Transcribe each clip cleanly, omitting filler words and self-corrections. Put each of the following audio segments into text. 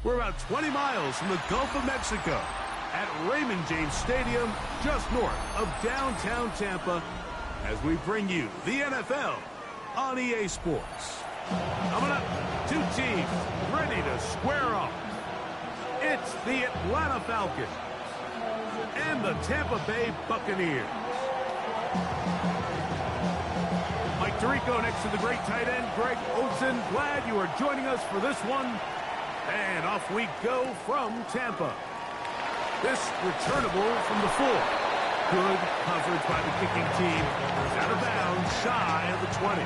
We're about 20 miles from the Gulf of Mexico at Raymond James Stadium, just north of downtown Tampa, as we bring you the NFL on EA Sports. Coming up, two teams ready to square off. It's the Atlanta Falcons and the Tampa Bay Buccaneers. Mike Tirico next to the great tight end, Greg Olsen. Glad you are joining us for this one. And off we go from Tampa. This returnable from the 4. Good coverage by the kicking team. It's out of bounds, shy of the 20.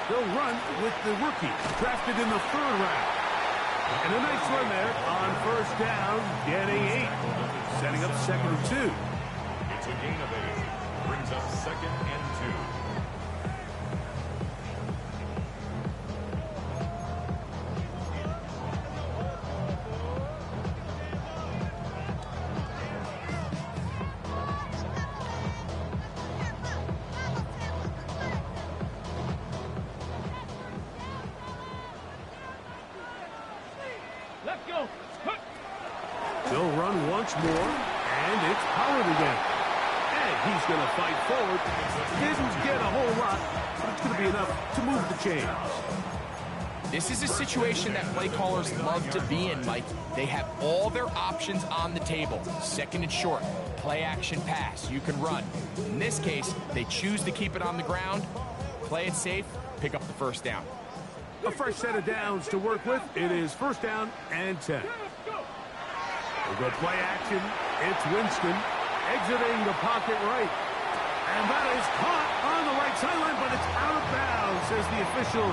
They'll run with the rookie, drafted in the 3rd round. And a nice run there on first down, getting 8. Setting up 2nd and 2. It's a gain of 8. Brings up 2nd and 2. They'll run once more, and it's Pollard again. And he's going to fight forward. Didn't get a whole lot, but it's going to be enough to move the chains. This is a situation that play callers love to be in, Mike. They have all their options on the table. 2nd and short, play action pass, you can run. In this case, they choose to keep it on the ground, play it safe, pick up the first down. A fresh set of downs to work with. It is 1st down and 10. We'll go play action. It's Winston exiting the pocket right. And that is caught on the right sideline, but it's out of bounds, says the official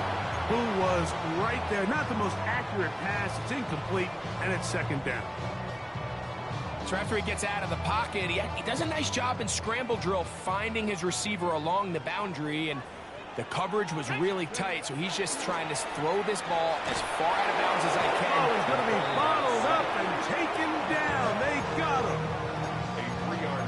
who was right there. Not the most accurate pass. It's incomplete, and it's 2nd down. So after he gets out of the pocket, he does a nice job in scramble drill finding his receiver along the boundary, and the coverage was really tight, so he's just trying to throw this ball as far out of bounds as I can. Oh, he's going to be bottled up and taken down. They got him.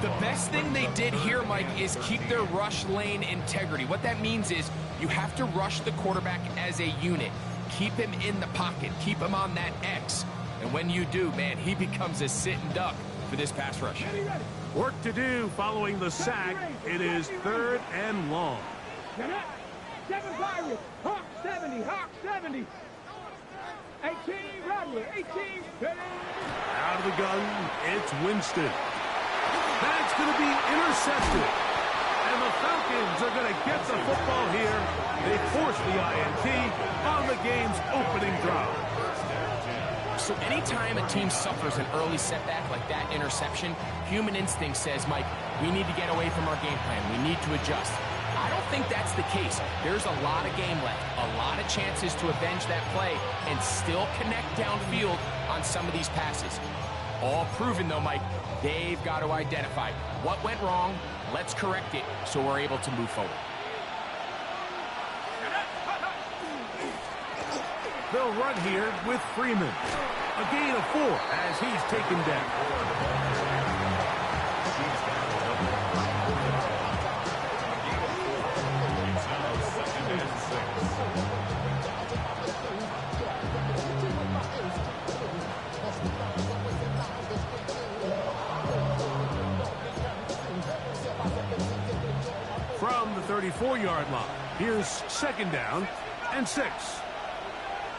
The best thing they did here, Mike, is keep their rush lane integrity. What that means is you have to rush the quarterback as a unit. Keep him in the pocket. Keep him on that X. And when you do, man, he becomes a sitting duck for this pass rush. Work to do following the sack. It is 3rd and long. 7 Pirates, Hawk 70, Hawk 70. 18 Rattler, 18. Out of the gun, it's Winston. That's going to be intercepted. And the Falcons are going to get the football here. They force the INT on the game's opening drive. So anytime a team suffers an early setback like that interception, human instinct says, Mike, we need to get away from our game plan. We need to adjust. I don't think that's the case. There's a lot of game left, a lot of chances to avenge that play and still connect downfield on some of these passes. All proven, though, Mike, they've got to identify what went wrong, let's correct it so we're able to move forward. They'll run here with Freeman. A gain of 4 as he's taken down. From the 34-yard line, here's 2nd down and 6.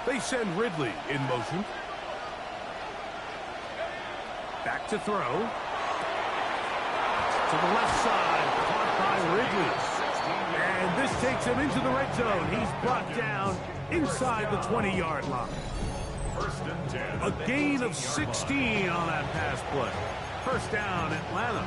They send Ridley in motion. Back to throw. To the left side, caught by Ridley. And this takes him into the red zone. He's brought down inside the 20-yard line. A gain of 16 on that pass play. 1st down, Atlanta.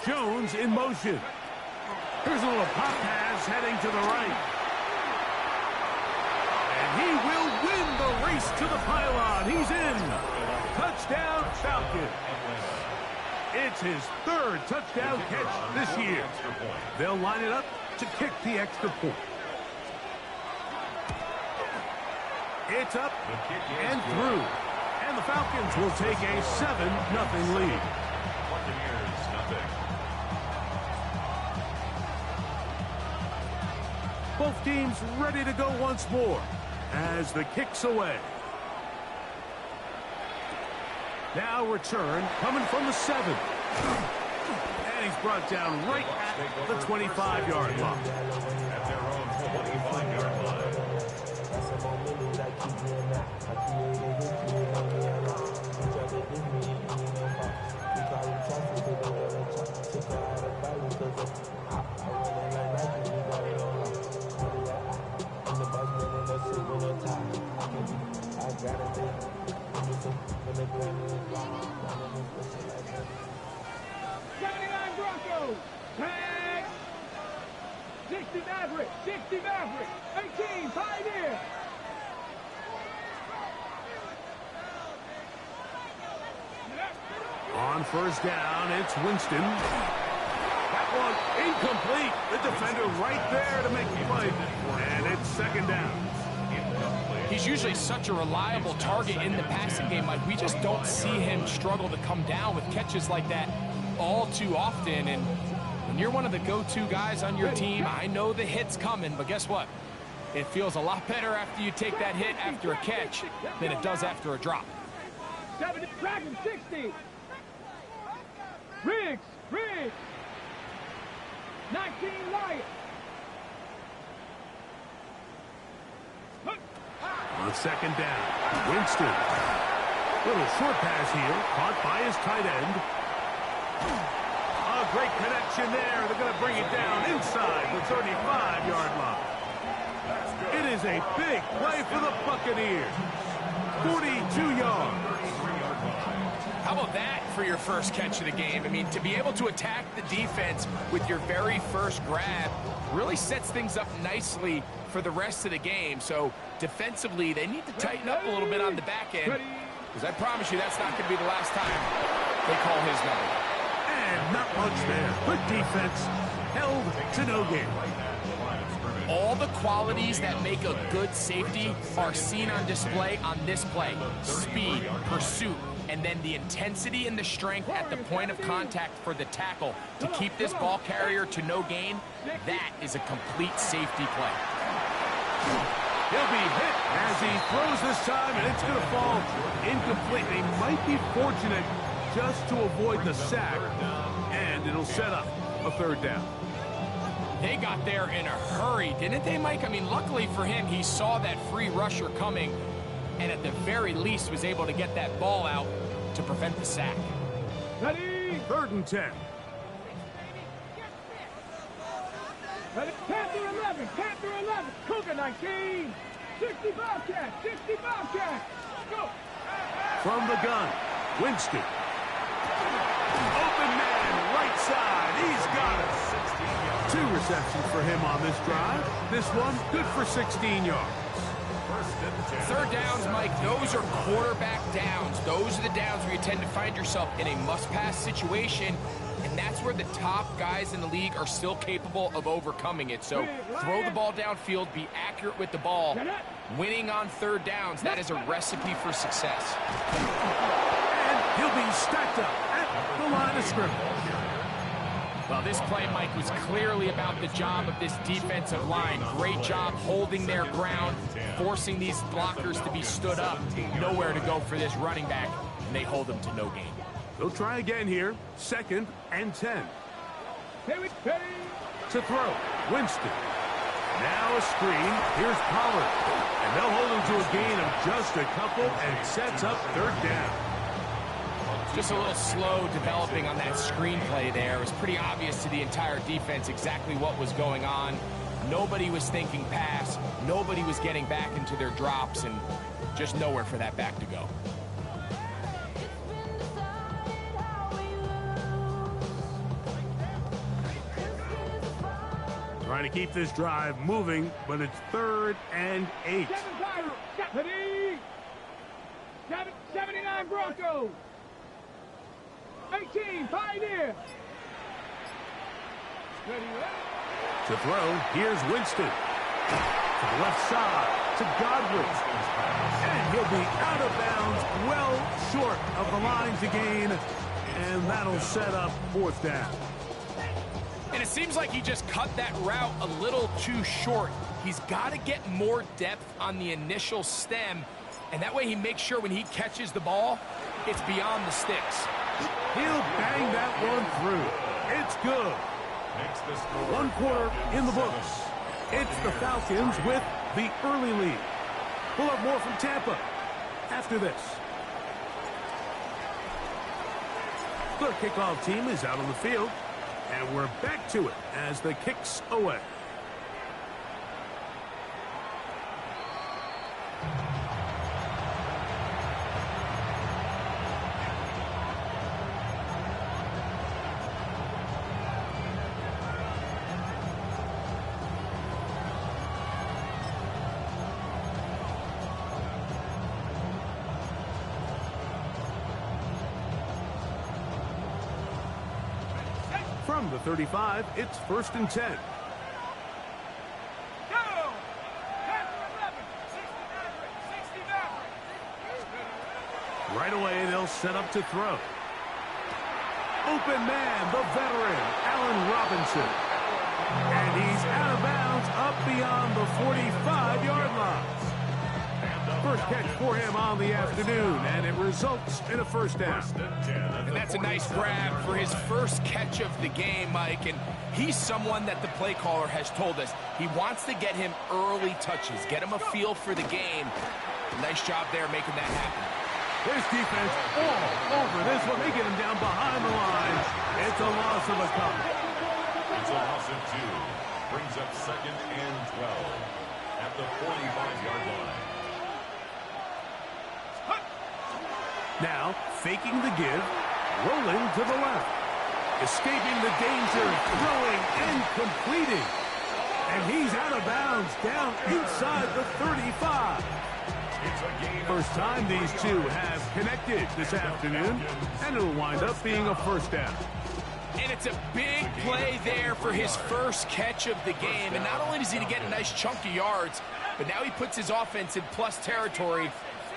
Jones in motion. Here's a little pop pass heading to the right. And he will win the race to the pylon. He's in. Touchdown, Falcons. It's his third touchdown catch this year. They'll line it up to kick the extra point. It's up and through. And the Falcons will take a 7-0 lead. Both teams ready to go once more as the kick's away. Now return coming from the 7. And he's brought down right at the 25-yard line. At their own 25-yard line. Broncos. Tag. 60 Maverick. 60 Maverick. 18 Pioneer. On first down, it's Winston. That one incomplete. The defender right there to make the play. And it's second down. He's usually such a reliable target in the passing game, Mike. We just don't see him struggle to come down with catches like that all too often. And when you're one of the go-to guys on your team, I know the hit's coming, but guess what? It feels a lot better after you take that hit after a catch than it does after a drop. 70 Dragon 60. Riggs. 19 Lion. On second down, Winston. Little short pass here, caught by his tight end. A great connection there. They're going to bring it down inside the 35-yard line. It is a big play for the Buccaneers. 42 yards. How about that for your first catch of the game? I mean, to be able to attack the defense with your very first grab really sets things up nicely for the rest of the game. So defensively, they need to tighten up a little bit on the back end, because I promise you that's not going to be the last time they call his number. And not much there. Good defense, held to no gain. All the qualities that make a good safety are seen on display on this play. Speed, pursuit, and then the intensity and the strength at the point of contact for the tackle to keep this ball carrier to no gain. That is a complete safety play. He'll be hit as he throws this time, and it's going to fall incomplete. They might be fortunate just to avoid the sack, and it'll set up a third down. They got there in a hurry, didn't they, Mike? I mean, luckily for him, he saw that free rusher coming, and at the very least was able to get that ball out to prevent the sack. Ready? 3rd and 10. Ready? Panther 11. Panther 11. Cougar 19. 60 Bobcat. 60 Bobcat. Go. From the gun, Winston. Open man, right side. He's got it. 2 receptions for him on this drive. This one, good for 16 yards. Third downs, Mike, those are quarterback downs. Those are the downs where you tend to find yourself in a must-pass situation, and that's where the top guys in the league are still capable of overcoming it. So throw the ball downfield, be accurate with the ball. Winning on third downs, that is a recipe for success. And he'll be stacked up at the line of scrimmage. Well, this play, Mike, was clearly about the job of this defensive line. Great job holding their ground, forcing these blockers to be stood up. Nowhere to go for this running back, and they hold them to no gain. They'll try again here. 2nd and 10. To throw, Winston. Now a screen. Here's Pollard. And they'll hold him to a gain of just a couple and sets up 3rd down. Just a little slow developing on that screenplay there. It was pretty obvious to the entire defense exactly what was going on. Nobody was thinking pass. Nobody was getting back into their drops, and just nowhere for that back to go. Trying to keep this drive moving, but it's 3rd and 8. 79 Broncos. 18 Pioneer. To throw, here's Winston. To the left side, to Godwin. And he'll be out of bounds, well short of the line to gain. And that'll set up 4th down. And it seems like he just cut that route a little too short. He's got to get more depth on the initial stem, and that way he makes sure when he catches the ball, it's beyond the sticks. He'll bang that one through. It's good. 1 quarter in the books. It's the Falcons with the early lead. We'll have more from Tampa after this. Their kickoff team is out on the field, and we're back to it as the kick's away. From the 35, it's 1st and 10. Right away, they'll set up to throw. Open man, the veteran, Allen Robinson. And he's out of bounds up beyond the 45-yard line. First catch for him on the afternoon, and it results in a 1st down. And that's a nice grab for his first catch of the game, Mike. And he's someone that the play caller has told us he wants to get him early touches, get him a feel for the game. Nice job there making that happen. His defense all over this one. They get him down behind the line. It's a loss of a couple. It's a loss of 2. Brings up 2nd and 12 at the 45-yard line. Now, faking the give, rolling to the left. Escaping the danger, throwing and completing. And he's out of bounds, down inside the 35. First time these two have connected this afternoon, and it'll wind up being a 1st down. And it's a big play there for his first catch of the game. And not only does he get a nice chunk of yards, but now he puts his offense in plus territory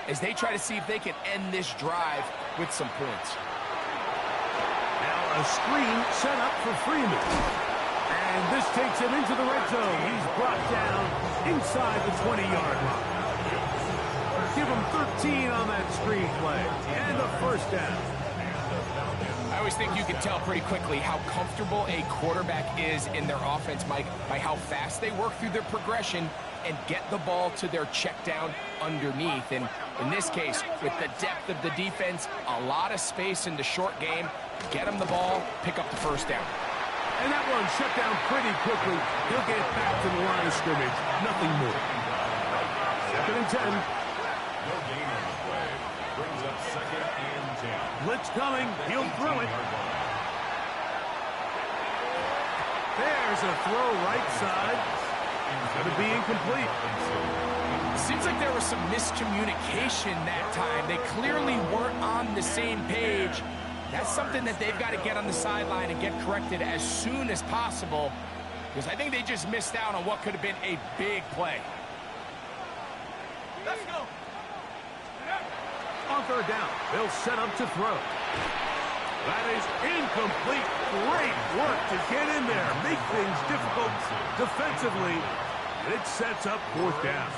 as they try to see if they can end this drive with some points. Now a screen set up for Freeman. And this takes him into the red zone. He's brought down inside the 20-yard line. Give him 13 on that screen play. And a 1st down. I always think you can tell pretty quickly how comfortable a quarterback is in their offense, Mike, by how fast they work through their progression and get the ball to their check down underneath. And in this case, with the depth of the defense, a lot of space in the short game, get them the ball, pick up the 1st down. And that one shut down pretty quickly. He'll get back to the line of scrimmage. Nothing more. 2nd and 10. No gain on the play. Brings up 2nd and 10. Blitz coming. He'll throw it. There's a throw right side. Going to be incomplete. Seems like there was some miscommunication that time. They clearly weren't on the same page. That's something that they've got to get on the sideline and get corrected as soon as possible, because I think they just missed out on what could have been a big play. Let's go. On 3rd down, they'll set up to throw. That is incomplete. Great work to get in there, make things difficult defensively. It sets up 4th down.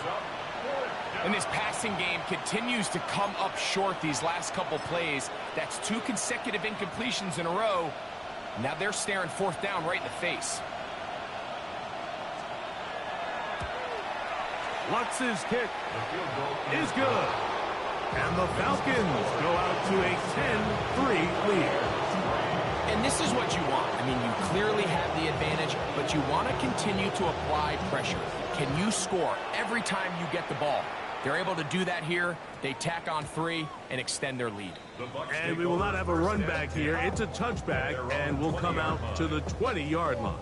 And this passing game continues to come up short these last couple plays. That's 2 consecutive incompletions in a row. Now they're staring 4th down right in the face. Lutz's kick is good. And the Falcons go out to a 10-3 lead. And this is what you want. I mean, you clearly have the advantage, but you want to continue to apply pressure. Can you score every time you get the ball? They're able to do that here. They tack on 3 and extend their lead. And we will not have a run back here. It's a touchback, and we'll come out to the 20-yard line.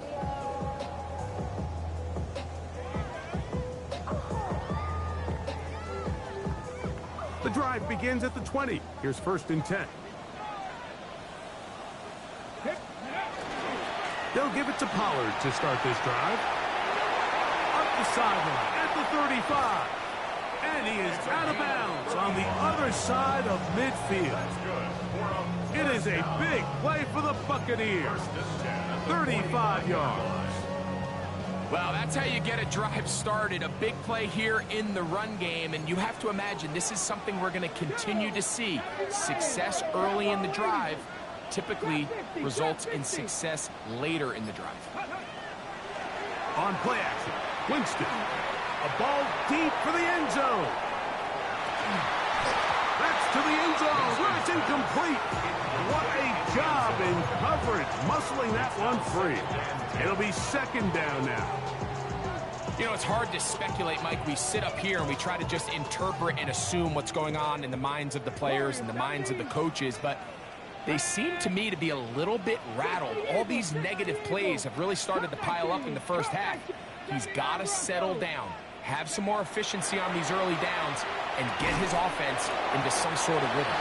The drive begins at the 20. Here's 1st and 10. They'll give it to Pollard to start this drive. Up the sideline at the 35. And he is out of bounds on the other side of midfield. It is a big play for the Buccaneers. 35 yards. Well, that's how you get a drive started. A big play here in the run game. And you have to imagine this is something we're going to continue to see. Success early in the drive typically results in success later in the drive. On play action, Winston. A ball deep for the end zone. That's to the end zone where it's incomplete. What a job in coverage, muscling that one free. It'll be 2nd down now. You know, it's hard to speculate, Mike. We sit up here and we try to just interpret and assume what's going on in the minds of the players and the minds of the coaches, but they seem to me to be a little bit rattled. All these negative plays have really started to pile up in the first half. He's got to settle down, have some more efficiency on these early downs, and get his offense into some sort of rhythm.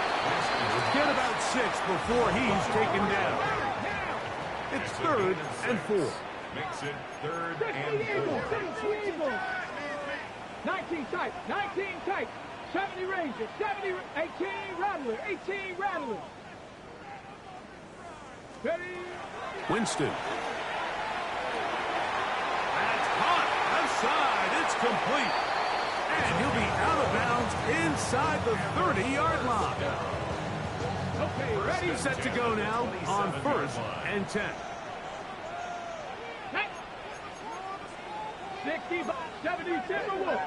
Get about 6 before he's taken down. It's 3rd and 4. Makes it 3rd and 4. 19 tight, 19 tight. 70 Rangers, 70, 18 Rattler, 18 Rattler. Ready? Winston. That's hot. Left side. It's complete. And he'll be out of bounds inside the 30-yard line. Okay, ready? Set to go now on 1st and 10. 60, 70 Timberwolves.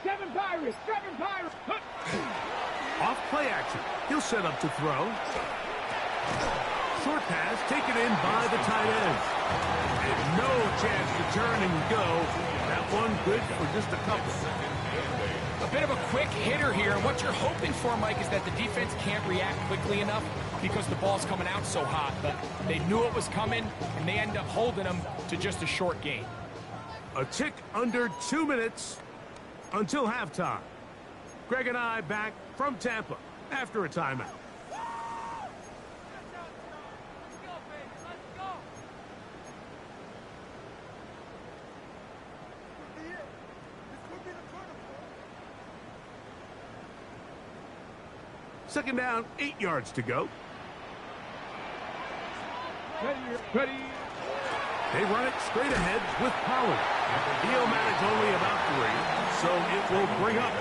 7 Pirates, 7 Pirates. Off play action. He'll set up to throw. Short pass taken in by the tight end. And no chance to turn and go. That one good for just a couple. A bit of a quick hitter here. What you're hoping for, Mike, is that the defense can't react quickly enough because the ball's coming out so hot. But they knew it was coming, and they end up holding them to just a short gain. A tick under 2 minutes until halftime. Greg and I back from Tampa after a timeout. Second down, 8 yards to go. Ready. They run it straight ahead with Pollard. He'll manage only about 3, so it will bring up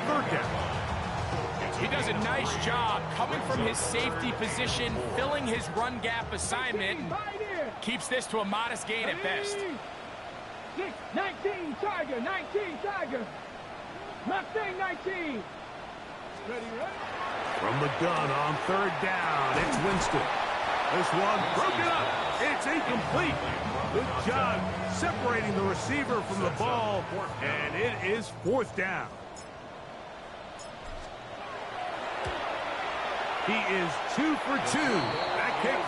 3rd down. He does a nice job coming from his safety position, filling his run gap assignment, and keeps this to a modest gain at best. 19 Tiger, 19 Tiger. Mustang 19. Ready. From the gun on 3rd down, it's Winston. This one broken up. It's incomplete. Good job separating the receiver from the ball, and it is 4th down. He is 2 for 2. That kick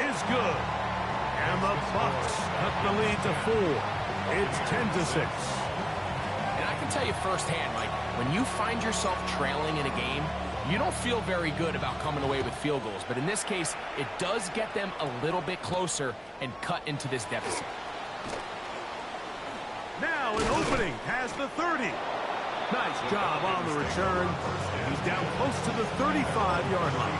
is good. And the Bucs cut the lead to 4. It's 10-6. And I can tell you firsthand, Mike, when you find yourself trailing in a game, you don't feel very good about coming away with field goals. But in this case, it does get them a little bit closer and cut into this deficit. Now an opening past the 30. Nice job on the return. He's down close to the 35-yard line.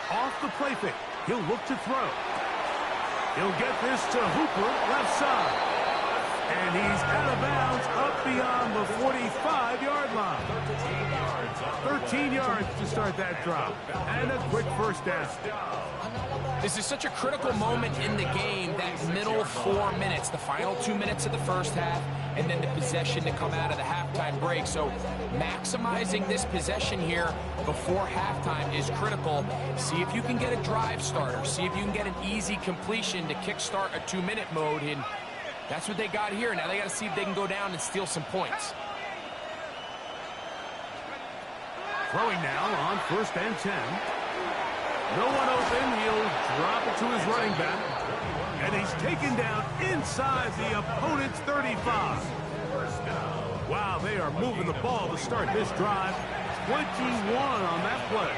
Off the play fake. He'll look to throw. He'll get this to Hooper, left side. And he's out of bounds up beyond the 45-yard line. 13 yards to start that drop. And a quick 1st down. This is such a critical moment in the game, that middle 4 minutes, the final 2 minutes of the first half, and then the possession to come out of the halftime break. So maximizing this possession here before halftime is critical. See if you can get a drive starter. See if you can get an easy completion to kickstart a 2-minute mode. And That's what they got here. Now they got to see if they can go down and steal some points. Throwing now on 1st and 10. No one open. He'll drop it to his running back. And he's taken down inside the opponent's 35. Wow, they are moving the ball to start this drive. 21 on that play.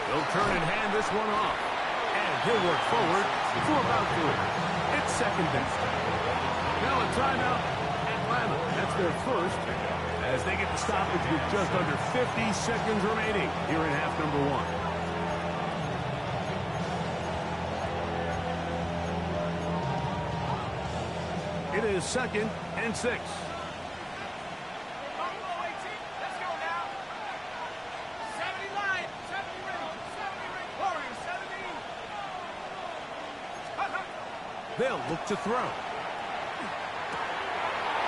He'll turn and hand this one off. And he'll work forward for about 3. It's 2nd down. Now a timeout, Atlanta. That's their first, as they get the stoppage with just under 50 seconds remaining here in half number 1. It is 2nd and 6. They'll look to throw.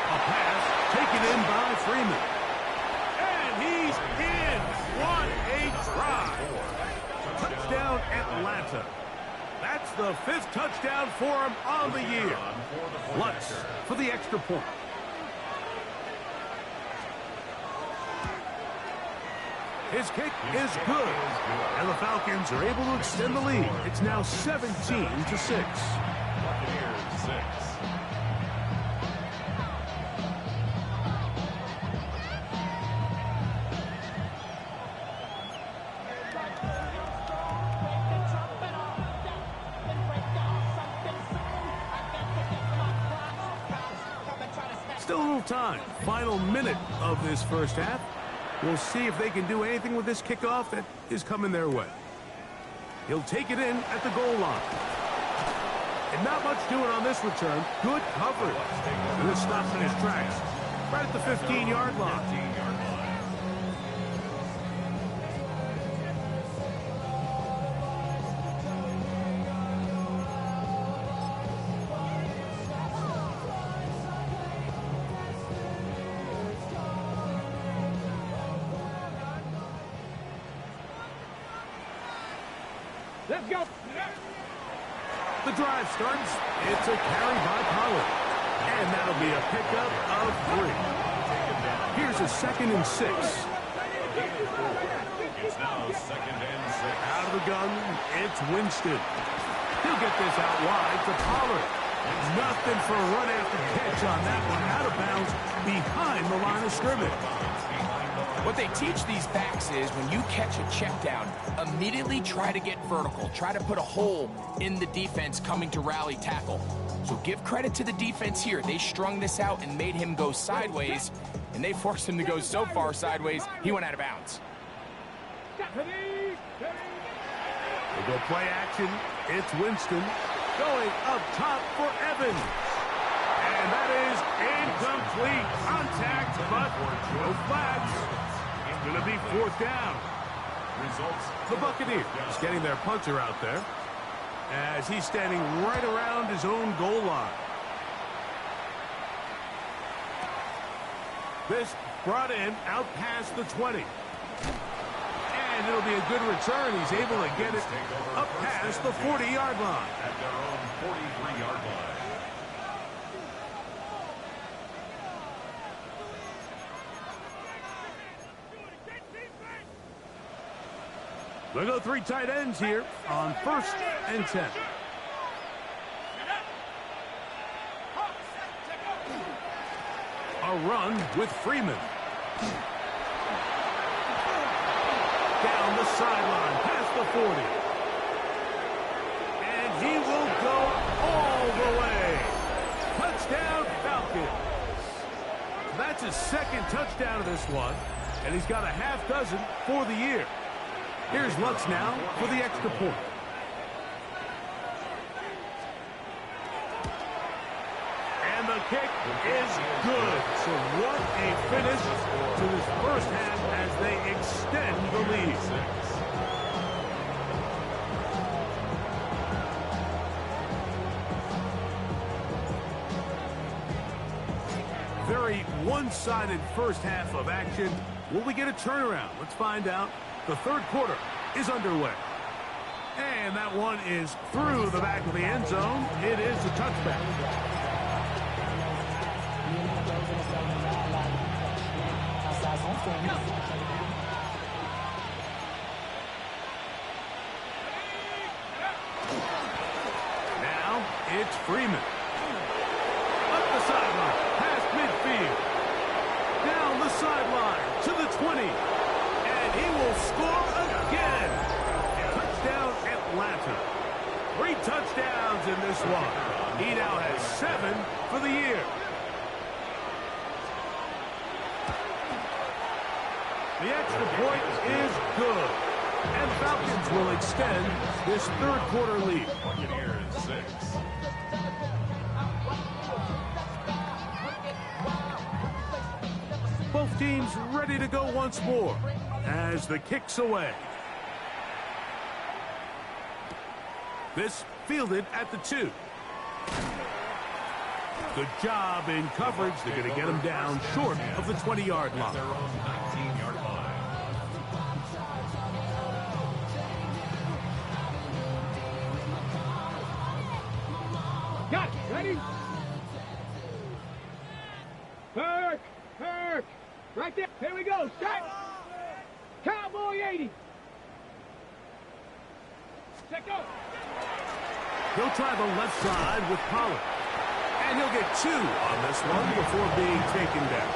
A pass taken in by Freeman. And he's in. What a drive. Touchdown, Atlanta. That's the 5th touchdown for him on the year. Lutz for the extra point. His kick is good. And the Falcons are able to extend the lead. It's now 17-6. Still a little time. Final minute of this first half. We'll see if they can do anything with this kickoff that is coming their way. He'll take it in at the goal line. And not much doing on this return. Good coverage. And this stops in his tracks. Right at the 15-yard line. Let's go. The drive starts. It's a carry by Pollard. And that'll be a pickup of 3. Here's a 2nd and 6. It's now 2nd and 6. Out of the gun, it's Winston. He'll get this out wide to Pollard. Nothing for a run after catch on that one. Out of bounds behind the line of scrimmage. What they teach these backs is when you catch a check down, immediately try to get vertical. Try to put a hole in the defense coming to rally tackle. So give credit to the defense here. They strung this out and made him go sideways, and they forced him to go so far sideways, he went out of bounds. We'll go play action. It's Winston going up top for Evans. And that is incomplete. Contact, but no flags. It's going to be 4th down. The Buccaneers getting their punter out there as he's standing right around his own goal line. This brought in out past the 20. And it'll be a good return. He's able to get it up past the 40-yard line. At their own 43-yard line. They'll go 3 tight ends here on 1st and 10. A run with Freeman. Down the sideline, past the 40. And he will go all the way. Touchdown, Falcons. That's his 2nd touchdown of this one. And he's got a half dozen for the year. Here's Lutz now for the extra point. And the kick is good. So what a finish to this first half as they extend the lead. Very one-sided first half of action. Will we get a turnaround? Let's find out. The third quarter is underway. And that one is through the back of the end zone. It is a touchback. Now it's Freeman. Up the sideline, past midfield. Down the sideline to the 20. And he will score again. Touchdown Atlanta. 3 touchdowns in this one. He now has 7 for the year. The extra point is good. And Falcons will extend this third quarter lead. Buccaneers 6. Both teams ready to go once more as the kick's away. This fielded at the 2. Good job in coverage. They're going to get him down short of the 20-yard line. Their own 19-yard line. Got it. Ready? Kirk. Right there. Here we go. Start. Cowboy 80. Set go. He'll try the left side with Pollard. And he'll get 2 on this one before being taken down.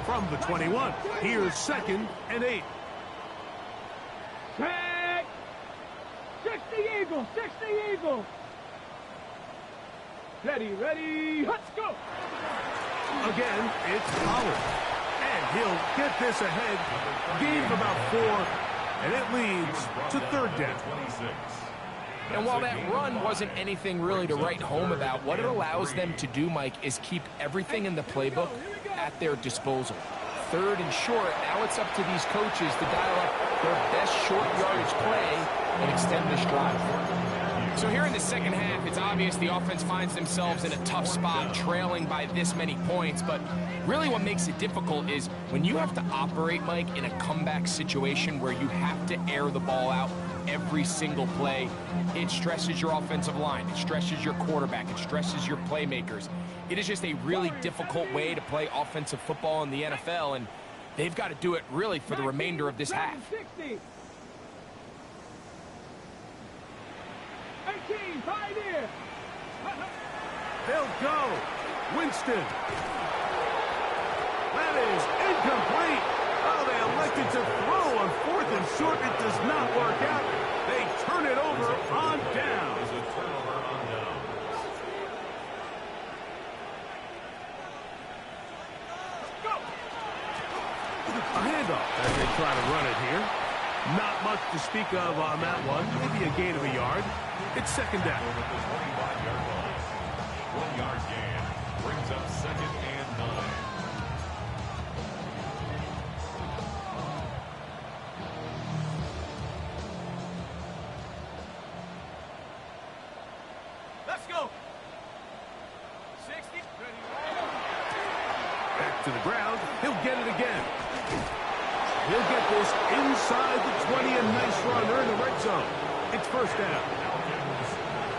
From the 21, here's 2nd and 8. Set. 60 Eagles. 60 Eagles. Ready. Let's go. Again, it's Pollard. And he'll get this ahead. Gain of about 4. And it leads to 3rd down. And while that run wasn't anything really to write home about, what it allows them to do, Mike, is keep everything in the playbook at their disposal. 3rd and short, now it's up to these coaches to dial up their best short yardage play and extend this drive. So here in the second half, it's obvious the offense finds themselves in a tough spot, trailing by this many points. But really what makes it difficult is when you have to operate, Mike, in a comeback situation where you have to air the ball out every single play, it stresses your offensive line. It stresses your quarterback. It stresses your playmakers. It is just a really difficult way to play offensive football in the NFL, and they've got to do it really for the remainder of this half. 60. 18, pioneer. They'll go. Winston. That is incomplete. Oh, they elected to throw on 4th and short. It does not work out. They turn it over on down. There's a turnover on down. Go. A handoff as they try to run it here. Not much to speak of on that one. Maybe a gain of a yard. It's 2nd down. At the 25-yard line. 1-yard gain brings up 2nd and 9. Let's go. 60. Back to the ground. He'll get it again. He'll get this inside the 20. A nice run. They're in the red zone. It's 1st down.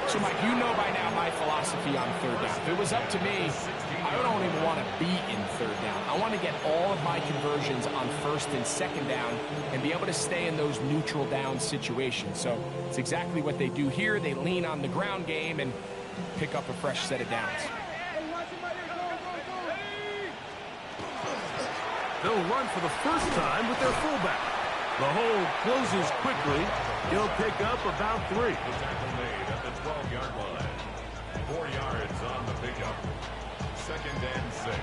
So, Mike, you know by now my philosophy on 3rd down. If it was up to me, I don't even want to be in 3rd down. I want to get all of my conversions on 1st and 2nd down and be able to stay in those neutral down situations. So it's exactly what they do here. They lean on the ground game and pick up a fresh set of downs. They'll run for the first time with their fullback. The hole closes quickly. He'll pick up about 3. The tackle made at the 12-yard line. 4 yards on the pickup. 2nd and 6.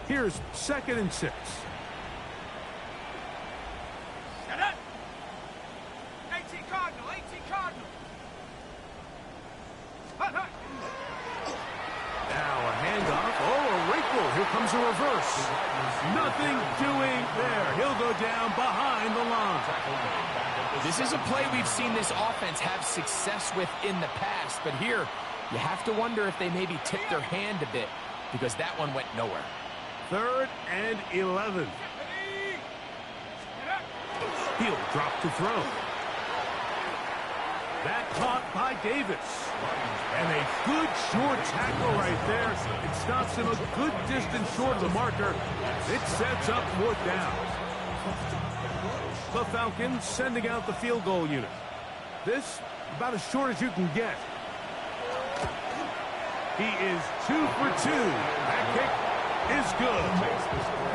Here's 2nd and 6. Set up. 18 Cardinal. Now a handoff. Oh, a wrinkle Here comes a reverse. Nothing doing there. He'll go down behind the line. This is a play we've seen this offense have success with in the past, but here you have to wonder if they maybe tipped their hand a bit because that one went nowhere. 3rd and 11. He'll drop to throw. That caught by Davis. And a good short tackle right there. It stops him a good distance short of the marker. It sets up 4th down. The Falcons sending out the field goal unit. This about as short as you can get. He is 2 for 2. That kick is good.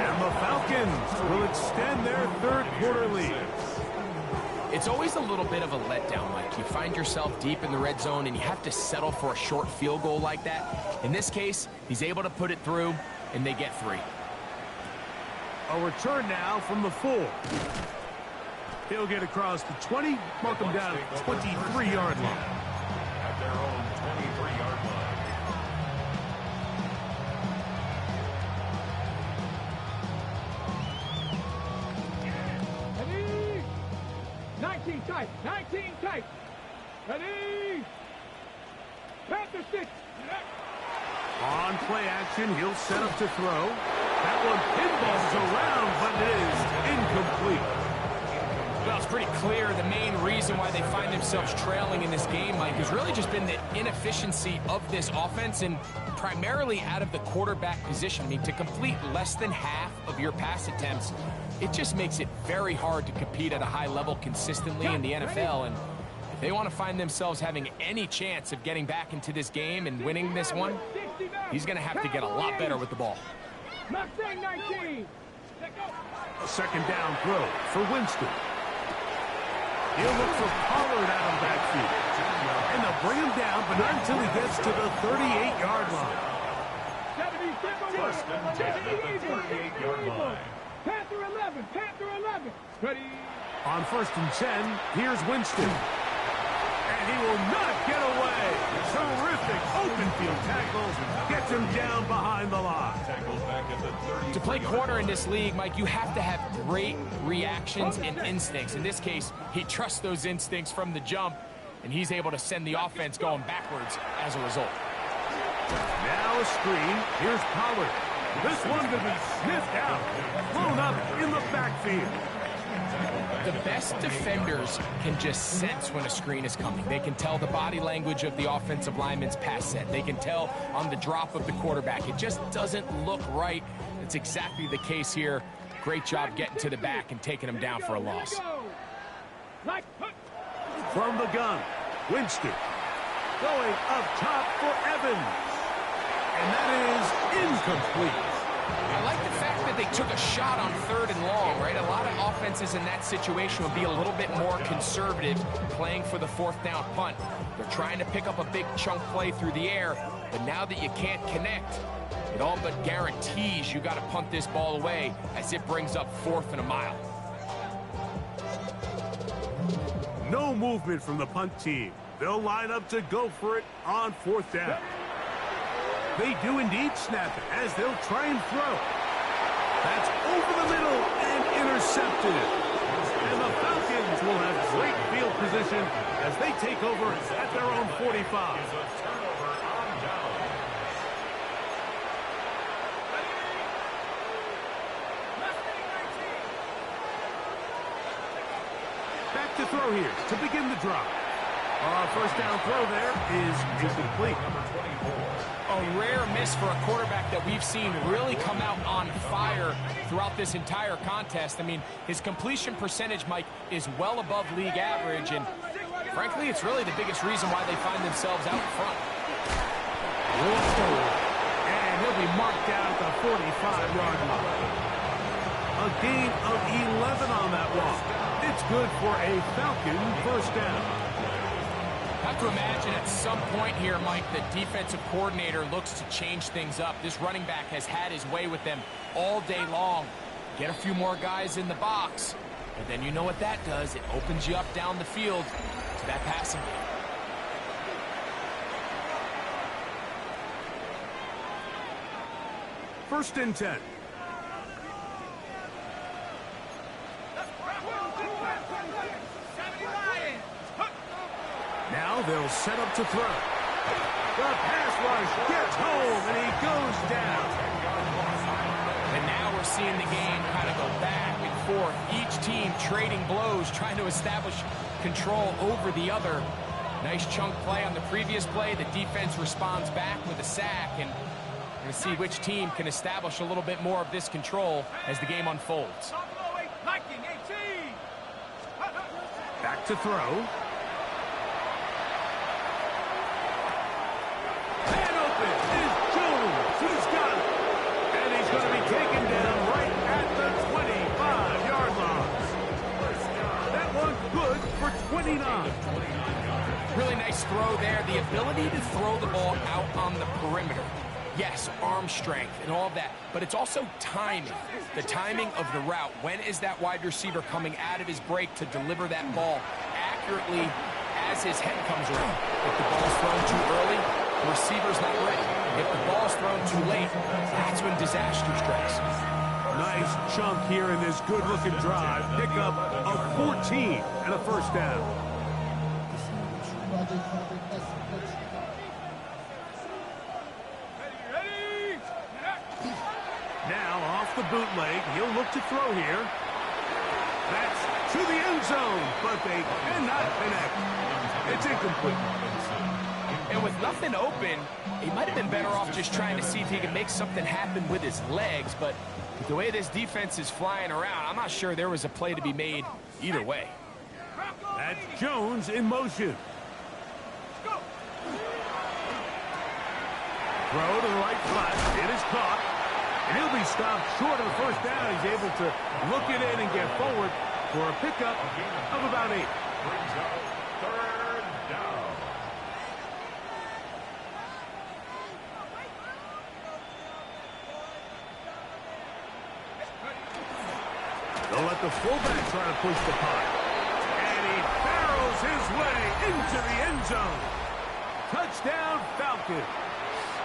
And the Falcons will extend their 3rd quarter lead. It's always a little bit of a letdown, Mike. You find yourself deep in the red zone and you have to settle for a short field goal like that. In this case, he's able to put it through and they get 3. A return now from the 4. He'll get across the 20, mark him down at the 23-yard line. At their own 23-yard line. 19 tight, 19 tight. Ready? Panther 6. On play action, he'll set up to throw. That one pinballs around, but it is incomplete. Well, it's pretty clear the main reason why they find themselves trailing in this game, Mike, has really just been the inefficiency of this offense and primarily out of the quarterback position. I mean, to complete less than half of your pass attempts, it just makes it very hard to compete at a high level consistently in the NFL. And if they want to find themselves having any chance of getting back into this game and winning this one, he's going to have to get a lot better with the ball. Mustang 19. A 2nd down throw for Winston. He'll look for Pollard out of the backfield. And they'll bring him down, but not until he gets to the 38-yard line. 1st and 10 at the 38-yard line. Panther 11, Panther 11. Ready? On 1st and 10, here's Winston. And he will not get away. Terrific open field tackles. Gets him down behind the line. Tackles back at the 30. To play corner in this league, Mike, you have to have great reactions and instincts. In this case, he trusts those instincts from the jump, and he's able to send the offense going backwards as a result. Now a screen. Here's Pollard. This one could be sniffed out. Thrown up in the backfield. The best defenders can just sense when a screen is coming. They can tell the body language of the offensive lineman's pass set. They can tell on the drop of the quarterback. It just doesn't look right. It's exactly the case here. Great job getting to the back and taking him down for a loss. From the gun, Winston. Going up top for Evans. And that is incomplete. I like the fact that they took a shot on 3rd and long, right? A lot of offenses in that situation would be a little bit more conservative playing for the 4th down punt. They're trying to pick up a big chunk play through the air, but now that you can't connect, it all but guarantees you got to punt this ball away as it brings up 4th and a mile. No movement from the punt team. They'll line up to go for it on 4th down. They do indeed snap it as they'll try and throw. That's over the middle and intercepted. And the Falcons will have great field position as they take over at their own 45. Back to throw here to begin the drive. First down throw there is incomplete. A rare miss for a quarterback that we've seen really come out on fire throughout this entire contest. I mean, his completion percentage, Mike, is well above league average, and frankly, it's really the biggest reason why they find themselves out in front. And he'll be marked down at the 45-yard line. A gain of 11 on that walk. It's good for a Falcon first down. I have to imagine at some point here, Mike, the defensive coordinator looks to change things up. This running back has had his way with them all day long. Get a few more guys in the box, and then you know what that does. It opens you up down the field to that passing game. First and 10. Now they'll set up to throw. The pass rush gets home, and he goes down. And now we're seeing the game kind of go back and forth. Each team trading blows, trying to establish control over the other. Nice chunk play on the previous play. The defense responds back with a sack, and we're going to see which team can establish a little bit more of this control as the game unfolds. Back to throw. And open is Jones. He's got it. And he's going to be taken down right at the 25-yard line. That one good for 29. Really nice throw there. The ability to throw the ball out on the perimeter. Yes, arm strength and all of that, but it's also timing. The timing of the route. When is that wide receiver coming out of his break to deliver that ball accurately as his head comes around? If the ball's thrown too early, the receiver's not ready. If the ball's thrown too late, that's when disaster strikes. Nice chunk here in this good-looking drive. Pick up a 14 and a first down. Now off the bootleg, he'll look to throw here. That's to the end zone, but they cannot connect. It's incomplete. And with nothing open, he might have been better off just trying to see if he can make something happen with his legs, but with the way this defense is flying around, I'm not sure there was a play to be made either way. That's Jones in motion. Throw to the right flat. It is caught. And he'll be stopped short of the first down. He's able to look it in and get forward for a pickup of about 8. Brings up third down. They'll let the fullback try to push the punt. And he barrels his way into the end zone. Touchdown, Falcons.